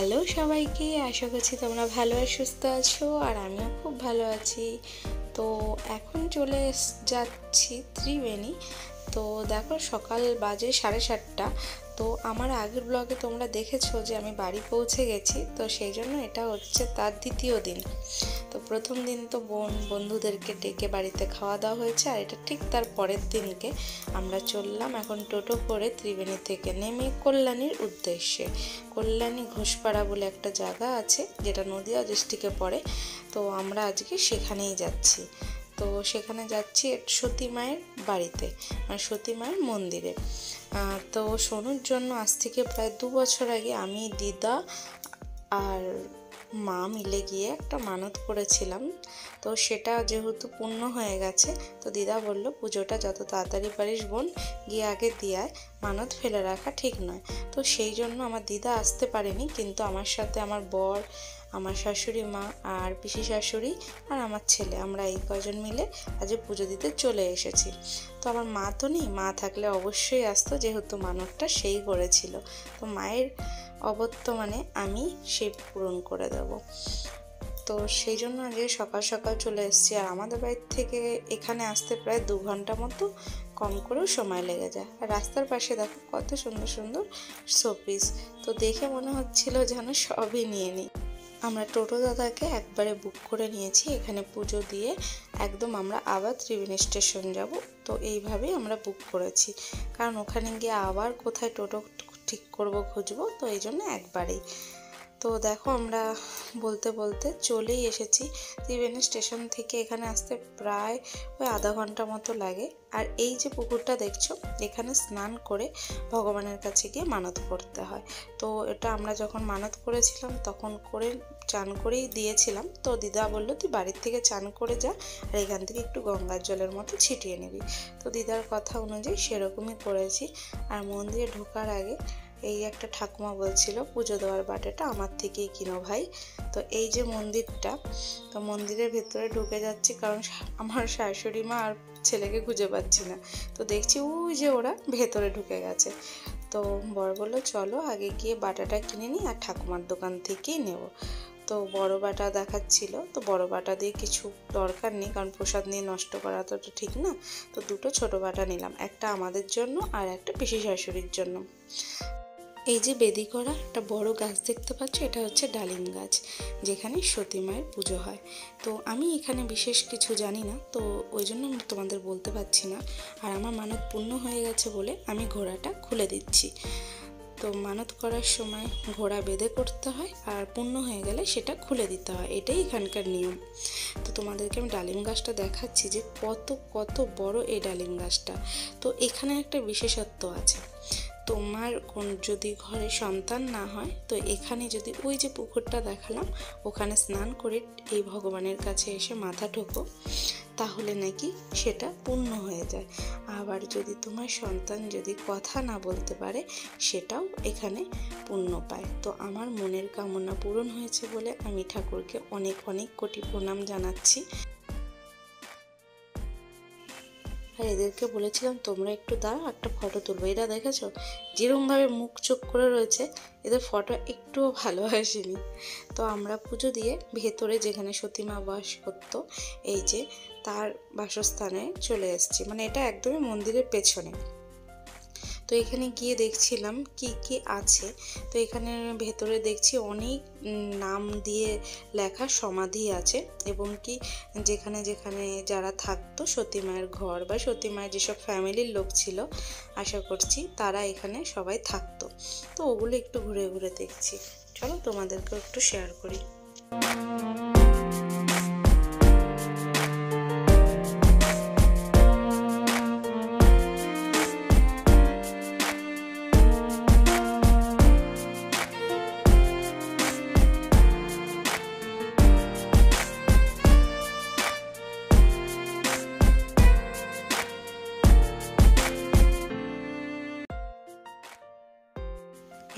Hello সবাইকে, আশা করছি তোমরা ভালো আর সুস্থ আছো। আর আমিও খুব ভালো আছি। তো এখন যাচ্ছি ত্রিবেণী। তো দেখো সকাল বাজে 7:30। তো আমার আগের ব্লগে তোমরা দেখেছো যে আমি বাড়ি পৌঁছে গেছি। তো সেই জন্য এটা হচ্ছে তার দ্বিতীয় দিন। তো প্রথম দিন তো বন্ধুদেরকে ডেকে বাড়িতে খাওয়া দাওয়া হয়েছে, আর এটা ঠিক তার পরের দিনকে আমরা চললাম এখন টোটো করে ত্রিবেণী থেকে নেমে কল্যাণীর উদ্দেশ্যে। কল্যাণী ঘোষপাড়া বলে একটা জায়গা আছে, যেটা নদিয়া ডিস্ট্রিক্টে পড়ে। তো আমরা আজকে সেখানেই যাচ্ছি। তো সেখানে যাচ্ছি সতী মায়ের বাড়িতে, মানে সতী মায়ের মন্দিরে। তো সোনুর জন্য আজ থেকে প্রায় 2 বছর আগে আমি, দিদা আর মা মিলে গিয়ে একটা মানত করেছিলাম। তো সেটা যেহেতু পূর্ণ হয়ে গেছে, তো দিদা বলল পুজোটা যত তাড়াতাড়ি পারিস বোন গিয়ে আগে দিয়ে মানত ফেলে রাখা ঠিক নয়। তো সেই জন্য আমার দিদা আসতে পারেনি, কিন্তু আমার সাথে আমার বর, আমার শাশুড়ি মা আর পিসি শাশুড়ি আর আমার ছেলে, আমরা এই কজন মিলে আজ পুজো দিতে চলে এসেছি। তো আমার মা তো নেই, মা থাকলে অবশ্যই আসতো, যেহেতু মানতটা সেই করেছিল। তো মায়ের অবর্তমানে আমি সে পূরণ করে দেব। তো সেই জন্য আজকে সকাল সকাল চলে এসেছি। আর আমাদের বাড়ির থেকে এখানে আসতে প্রায় 2 ঘন্টা মতো কম করেও সময় লেগে যায়। আর রাস্তার পাশে দেখো কত সুন্দর সুন্দর শোপিস। তো দেখে মনে হচ্ছিল যেন সবই নিয়ে নিই। আমরা টোটো দাদাকে একবারে বুক করে নিয়েছি। এখানে পুজো দিয়ে একদম আমরা আবার ত্রিবেণী স্টেশন যাব। তো এইভাবেই আমরা বুক করেছি, কারণ ওখানে গিয়ে আবার কোথায় টোটো ঠিক করব, খুঁজবো। তো এই জন্য একবারেই। তো দেখো আমরা বলতে বলতে চলেই এসেছি। ত্রিবেণী স্টেশন থেকে এখানে আসতে প্রায় ওই আধা ঘন্টা মতো লাগে। আর এই যে পুকুরটা দেখছো, এখানে স্নান করে ভগবানের কাছে গিয়ে মানত করতে হয়। তো এটা আমরা যখন মানত করেছিলাম তখন করে চান করেই দিয়েছিলাম। তো দিদা বললো তুই বাড়ির থেকে চান করে যা, আর এখান থেকে একটু গঙ্গার জলের মতো ছিটিয়ে নিবি। তো দিদার কথা অনুযায়ী সেরকমই করেছি। আর মন্দিরে ঢোকার আগে এই একটা ঠাকুমা বলছিল পুজো দেওয়ার বাটাটা আমার থেকেই কিনো ভাই। তো এই যে মন্দিরটা, তো মন্দিরের ভেতরে ঢুকে যাচ্ছি, কারণ আমার শাশুড়ি মা আর ছেলেকে খুঁজে পাচ্ছি না। তো দেখছি ওই যে ওরা ভেতরে ঢুকে গেছে। তো বর বললো চলো আগে গিয়ে বাটাটা কিনে নিই, আর ঠাকুমার দোকান থেকেই নেব। তো বড় বাটা দেখাচ্ছিল। তো বড় বাটা দিয়ে কিছু দরকার নেই, কারণ প্রসাদ নিয়ে নষ্ট করা তো ঠিক না। তো দুটো ছোট বাটা নিলাম, একটা আমাদের জন্য আর একটা পিসি শাশুড়ির জন্য। এই যে বেদি করা একটা বড় গাছ দেখতে পাচ্ছ, এটা হচ্ছে ডালিম গাছ, যেখানে সতী মায়ের পুজো হয়। তো আমি এখানে বিশেষ কিছু জানি না, তো ওই জন্য আমি তোমাদের বলতে পারছি না। আর আমার মানত পূর্ণ হয়ে গেছে বলে আমি ঘোড়াটা খুলে দিচ্ছি। তো মানত করার সময় ঘোড়া বেঁধে করতে হয়, আর পূর্ণ হয়ে গেলে সেটা খুলে দিতে হয়, এটাই এখানকার নিয়ম। তো তোমাদেরকে আমি ডালিম গাছটা দেখাচ্ছি যে কত কত বড় এই ডালিম গাছটা। তো এখানে একটা বিশেষত্ব আছে। তোমার যদি ঘরে সন্তান না হয়, তো এখানে যদি ওই যে পুকুরটা দেখালাম ওখানে স্নান করে এই ভগবানের কাছে এসে মাথা ঠোকো, তাহলে নাকি সেটা পূর্ণ হয়ে যায়। আবার যদি তোমার সন্তান যদি কথা না বলতে পারে, সেটাও এখানে পূর্ণ পায়। তো আমার মনের কামনা পূরণ হয়েছে বলে আমি ঠাকুরকে অনেক অনেক কোটি প্রণাম জানাচ্ছি। আর এদেরকে বলেছিলাম তোমরা একটু দাঁড়াও, একটা ফটো তুলবো। এরা দেখেছো যেরকমভাবে মুখ চোখ করে রয়েছে, এদের ফটো একটুও ভালো আসেনি। তো আমরা পুজো দিয়ে ভেতরে যেখানে সতীমা বাস করতো, এই যে তার বাসস্থানে চলে এসেছি। মানে এটা একদমই মন্দিরের পেছনে। তো এখানে গিয়ে দেখছিলাম কি কি আছে। তো এখানে ভেতরে দেখছি অনেক নাম দিয়ে লেখা সমাধি আছে, এবং কি যেখানে যেখানে যারা থাকতো সতী মায়ের ঘর বা সতী মায়ের যেসব ফ্যামিলির লোক ছিল, আশা করছি তারা এখানে সবাই থাকতো। তো ওগুলো একটু ঘুরে ঘুরে দেখছি। চলো তোমাদেরকেও একটু শেয়ার করি।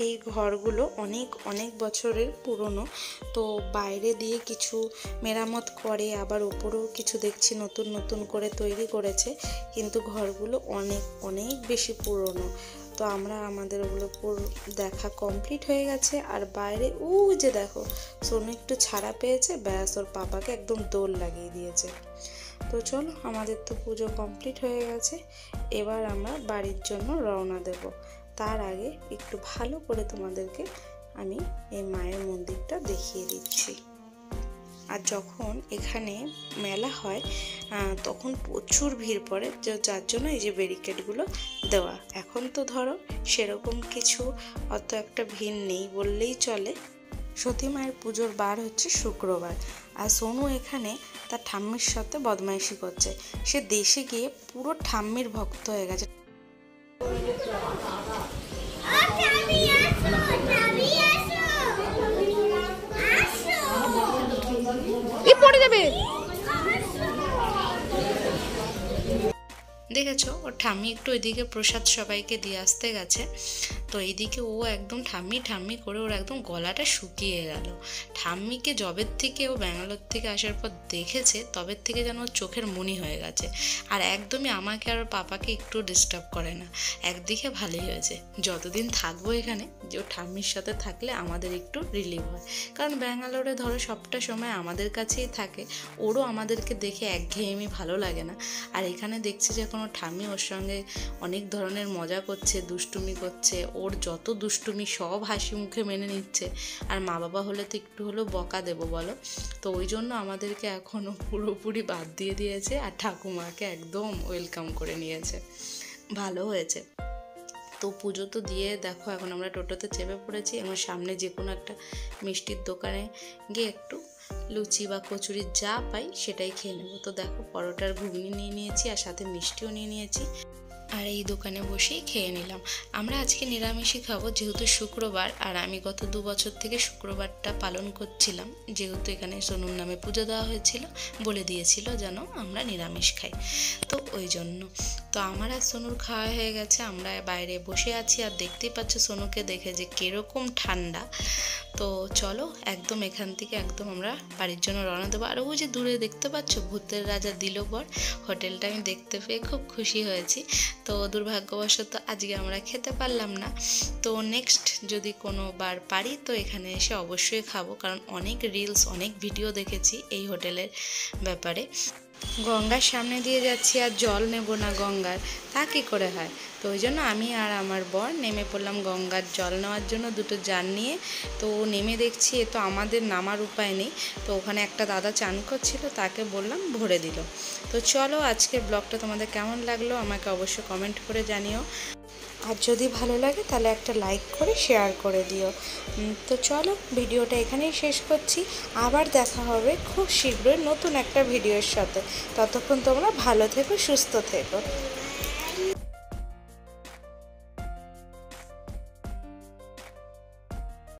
এই ঘরগুলো অনেক অনেক বছরের পুরনো। তো বাইরে দিয়ে কিছু মেরামত করে, আবার ওপরেও কিছু দেখছি নতুন নতুন করে তৈরি করেছে, কিন্তু ঘরগুলো অনেক অনেক বেশি পুরনো। তো আমরা আমাদের ওগুলো পুরো দেখা কমপ্লিট হয়ে গেছে। আর বাইরে যে দেখো সোনু একটু ছাড়া পেয়েছে, ব্যাস ওর পাপাকে একদম দোল লাগিয়ে দিয়েছে। তো চলো, আমাদের তো পুজো কমপ্লিট হয়ে গেছে, এবার আমরা বাড়ির জন্য রওনা দেব। তার আগে একটু ভালো করে তোমাদেরকে আমি এই মায়ের মন্দিরটা দেখিয়ে দিচ্ছি। আর যখন এখানে মেলা হয় তখন প্রচুর ভিড় পড়ে, যার জন্য এই যে ব্যারিকেডগুলো দেওয়া। এখন তো ধরো সেরকম কিছু অত একটা ভিড় নেই বললেই চলে। সতী মায়ের পুজোর বার হচ্ছে শুক্রবার, আর সোনু এখানে তার ঠাম্মির সাথে বদমাইশি করছে। সে দেশে গিয়ে পুরো ঠাম্মির ভক্ত হয়ে গেছে। পড়ে যাবে, দেখেছো ওর ঠাম্মি একটু ওইদিকে প্রসাদ সবাইকে দিয়ে আসতে গেছে, তো এইদিকে ও একদম ঠাম্মি ঠাম্মি করে ওর একদম গলাটা শুকিয়ে গেল। ঠাম্মিকে জবের থেকে ও ব্যাঙ্গালোর থেকে আসার পর দেখেছে, তবের থেকে যেন ওর চোখের মনি হয়ে গেছে। আর একদমই আমাকে আর পাপাকে একটু ডিস্টার্ব করে না। একদিকে ভালোই হয়েছে, যতদিন থাকবো এখানে যে ও ঠাম্মির সাথে থাকলে আমাদের একটু রিলিভ হয়। কারণ ব্যাঙ্গালোরে ধরো সবটা সময় আমাদের কাছেই থাকে, ওরও আমাদেরকে দেখে একঘেয়েমি ভালো লাগে না। আর এখানে দেখছি যে এখন ওর ঠাম্মি ওর সঙ্গে অনেক ধরনের মজা করছে, দুষ্টুমি করছে, ওর যত দুষ্টুমি সব হাসি মুখে মেনে নিচ্ছে। আর মা বাবা হলে তো একটু হলেও বকা দেবো বলো, তো ওই জন্য আমাদেরকে এখনও পুরোপুরি বাদ দিয়ে দিয়েছে আর ঠাকুমাকে একদম ওয়েলকাম করে নিয়েছে। ভালো হয়েছে। তো পুজো তো দিয়ে দেখো এখন আমরা টোটোতে চেপে পড়েছি, আমার সামনে যে কোনো একটা মিষ্টির দোকানে গিয়ে একটু লুচি বা কচুরি যা পাই সেটাই খেয়ে নেবো। তো দেখো পরোটার ঘুগনি নিয়ে নিয়েছি আর সাথে মিষ্টিও নিয়ে নিয়েছি, আর এই দোকানে বসেই খেয়ে নিলাম। আমরা আজকে নিরামিষই খাবো যেহেতু শুক্রবার, আর আমি গত 2 বছর থেকে শুক্রবারটা পালন করছিলাম, যেহেতু এখানে সোনুর নামে পুজো দেওয়া হয়েছিল, বলে দিয়েছিল যেন আমরা নিরামিষ খাই, তো ওই জন্য। তো আমার আর সোনুর খাওয়া হয়ে গেছে, আমরা বাইরে বসে আছি আর দেখতেই পাচ্ছ সোনুকে দেখে যে কীরকম ঠান্ডা। তো চলো একদম এখান থেকে একদম আমরা বাড়ির জন্য রওনা দেবো। আর ওই যে দূরে দেখতে পাচ্ছ ভূতের রাজা দিলবর হোটেলটা আমি দেখতে পেয়ে খুব খুশি হয়েছি। তো দুর্ভাগ্যবশত আজকে আমরা খেতে পারলাম না, তো নেক্সট যদি কোনো বার পারি তো এখানে এসে অবশ্যই খাবো, কারণ অনেক রিলস অনেক ভিডিও দেখেছি এই হোটেলের ব্যাপারে। গঙ্গার সামনে দিয়ে যাচ্ছি আর জল নেব না গঙ্গার, তা কী করে হয়? তো ওই জন্য আমি আর আমার বর নেমে পড়লাম গঙ্গার জল নেওয়ার জন্য 2টো জার নিয়ে। তো নেমে দেখছি এ তো আমাদের নামার উপায় নেই, তো ওখানে একটা দাদা চান করছিল, তাকে বললাম ভরে দিল। তো চলো আজকের ব্লগটা তোমাদের কেমন লাগলো আমাকে অবশ্যই কমেন্ট করে জানিও, আর যদি ভালো লাগে তাহলে একটা লাইক করে শেয়ার করে দিও। তো চলো ভিডিওটা এখানেই শেষ করছি, আবার দেখা হবে খুব শীঘ্রই নতুন একটা ভিডিওর সাথে। ততক্ষণ তোমরা ভালো থেকো, সুস্থ থেকো।